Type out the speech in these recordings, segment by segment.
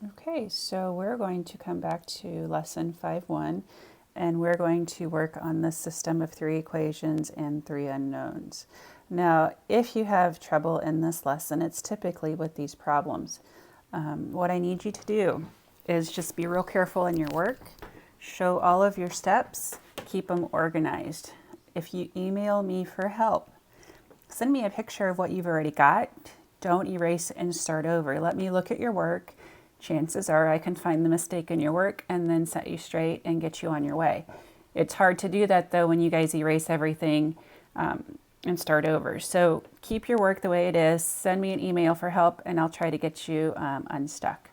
Okay, so we're going to come back to lesson 5.1 and we're going to work on the system of three equations and three unknowns. Now, if you have trouble in this lesson, it's typically with these problems. What I need you to do is just be real careful in your work, show all of your steps, keep them organized. If you email me for help, send me a picture of what you've already got. Don't erase and start over. Let me look at your work. Chances are I can find the mistake in your work and then set you straight and get you on your way. It's hard to do that though when you guys erase everything and start over. So keep your work the way it is. Send me an email for help and I'll try to get you unstuck.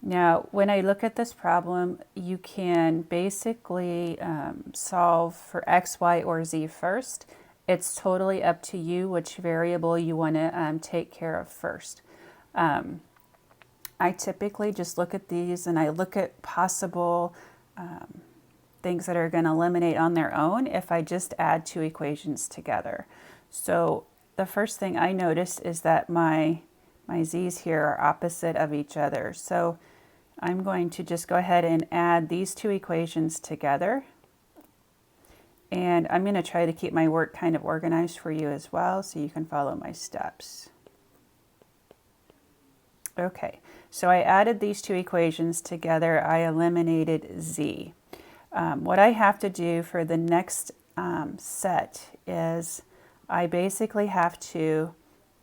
Now, when I look at this problem, you can basically solve for x, y, or z first. It's totally up to you which variable you want to take care of first. I typically just look at these and I look at possible things that are going to eliminate on their own if I just add two equations together. So the first thing I notice is that my z's here are opposite of each other. So I'm going to just go ahead and add these two equations together. And I'm going to try to keep my work kind of organized for you as well so you can follow my steps. Okay, so I added these two equations together. I eliminated z. What I have to do for the next set is I basically have to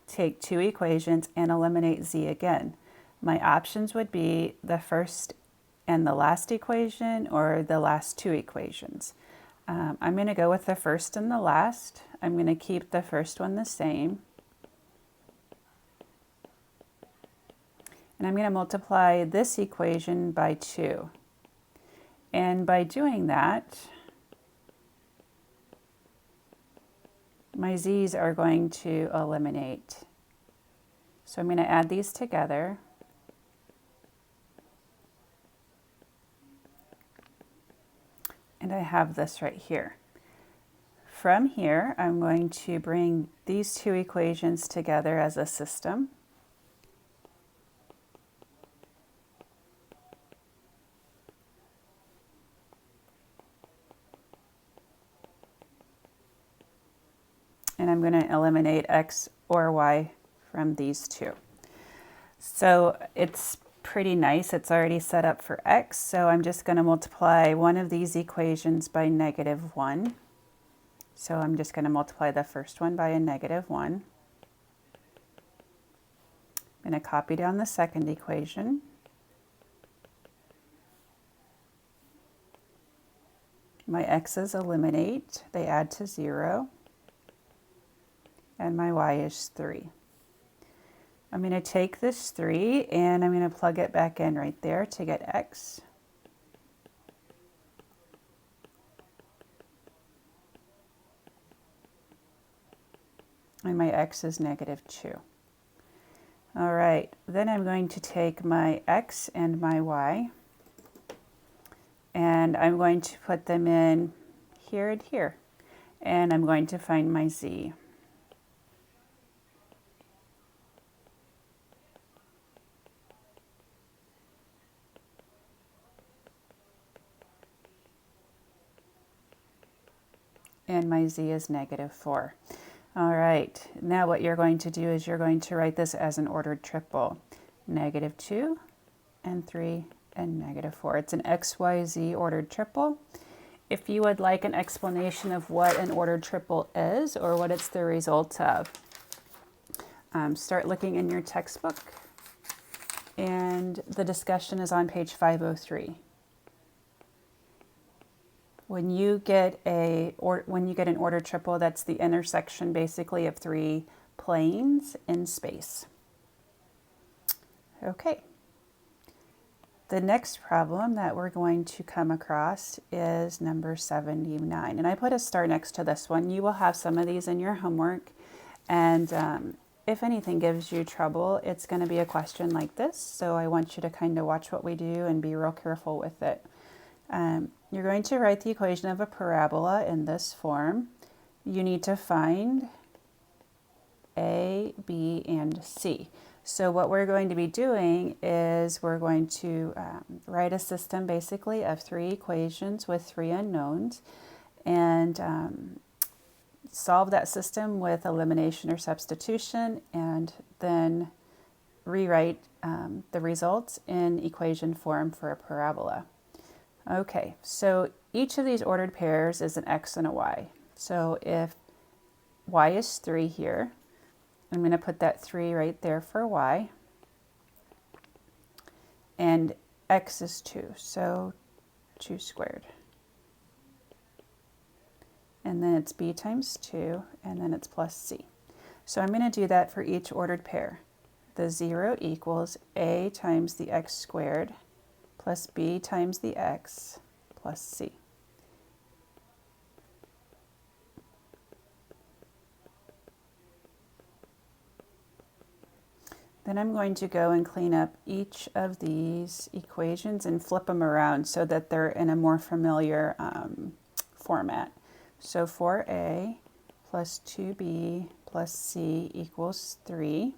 take two equations and eliminate z again. My options would be the first and the last equation or the last two equations. I'm going to go with the first and the last. I'm going to keep the first one the same. And I'm going to multiply this equation by 2. And by doing that, my z's are going to eliminate. So I'm going to add these together. And I have this right here. From here, I'm going to bring these two equations together as a system. And I'm going to eliminate x or y from these two. So it's pretty nice. It's already set up for x, so I'm just going to multiply one of these equations by -1. So I'm just going to multiply the first one by a -1. I'm going to copy down the second equation. My x's eliminate. They add to 0. And my y is 3. I'm going to take this 3 and I'm going to plug it back in right there to get x. And my x is -2. All right, then I'm going to take my x and my y and I'm going to put them in here and here. And I'm going to find my z. And my z is -4. All right, now what you're going to do is you're going to write this as an ordered triple. -2 and 3 and -4. It's an XYZ ordered triple. If you would like an explanation of what an ordered triple is or what it's the result of, start looking in your textbook. And the discussion is on page 503. When you get an ordered triple, that's the intersection basically of three planes in space. Okay. The next problem that we're going to come across is number 79. And I put a star next to this one. You will have some of these in your homework. And if anything gives you trouble, it's going to be a question like this. So I want you to kind of watch what we do and be real careful with it. You're going to write the equation of a parabola in this form. You need to find A, B, and C. So what we're going to be doing is we're going to write a system basically of three equations with three unknowns, and solve that system with elimination or substitution, and then rewrite the results in equation form for a parabola. Okay, so each of these ordered pairs is an x and a y. So if y is 3 here, I'm going to put that 3 right there for y. And x is 2, so 2 squared. And then it's b times 2, and then it's plus c. So I'm going to do that for each ordered pair. The 0 equals a times the x squared plus b times the x plus c. Then I'm going to go and clean up each of these equations and flip them around so that they're in a more familiar format. So 4a plus 2b plus c equals 3.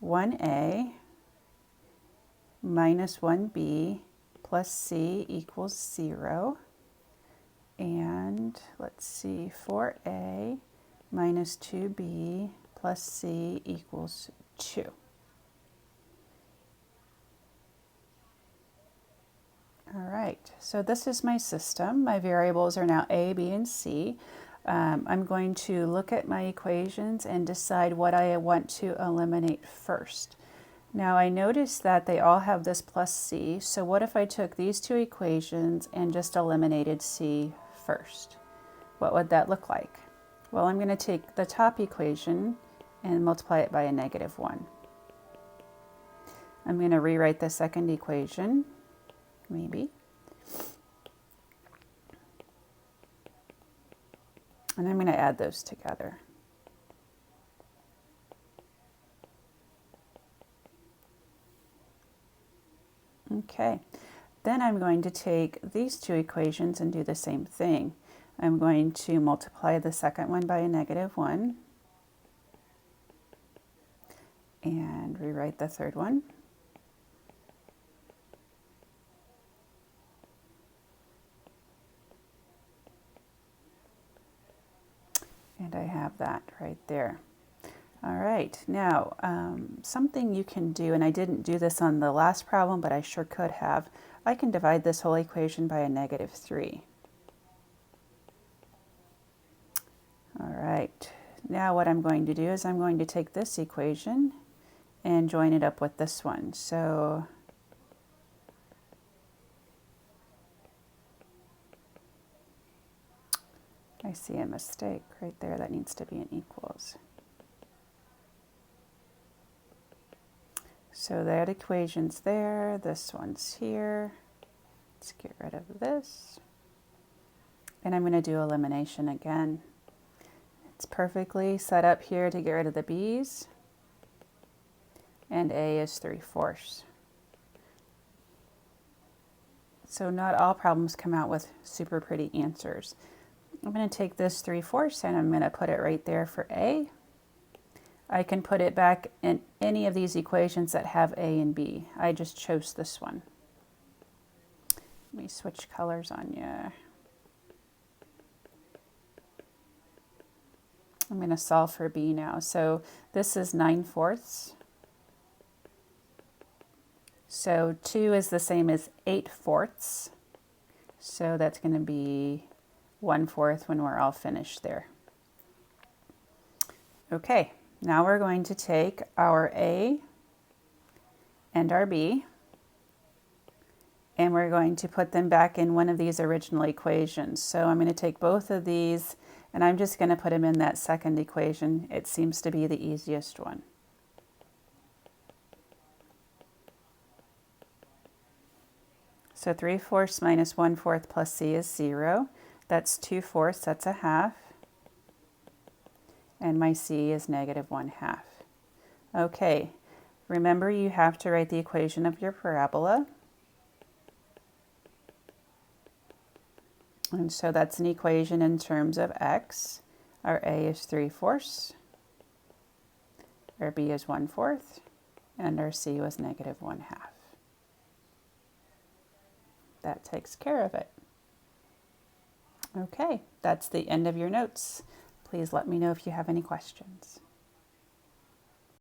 1a minus 1b plus c equals 0. And let's see, 4a minus 2b plus c equals 2. All right, so this is my system. My variables are now a, b, and c. I'm going to look at my equations and decide what I want to eliminate first. Now I notice that they all have this plus c, so what if I took these two equations and just eliminated c first? What would that look like? Well, I'm going to take the top equation and multiply it by a -1. I'm going to rewrite the second equation, maybe. And I'm going to add those together. Okay, then I'm going to take these two equations and do the same thing. I'm going to multiply the second one by a -1 and rewrite the third one. And I have that right there. All right, now something you can do, and I didn't do this on the last problem, but I sure could have. I can divide this whole equation by a -3. All right, now what I'm going to do is I'm going to take this equation and join it up with this one. So I see a mistake right there. That needs to be an equals. So that equation's there, this one's here. Let's get rid of this. And I'm going to do elimination again. It's perfectly set up here to get rid of the b's. And a is 3/4. So not all problems come out with super pretty answers. I'm going to take this 3/4 and I'm going to put it right there for a. I can put it back in any of these equations that have a and b. I just chose this one. Let me switch colors on you. I'm going to solve for b now. So this is 9/4. So 2 is the same as 8/4. So that's going to be 1/4 when we're all finished there. Okay, now we're going to take our a and our b, and we're going to put them back in one of these original equations. So I'm going to take both of these, and I'm just going to put them in that second equation. It seems to be the easiest one. So 3/4 minus 1/4 plus c is 0. That's 2/4, that's a half. And my c is -1/2. Okay, remember you have to write the equation of your parabola. And so that's an equation in terms of x. Our a is 3/4. Our b is 1/4, and our c was -1/2. That takes care of it. Okay, that's the end of your notes. Please let me know if you have any questions.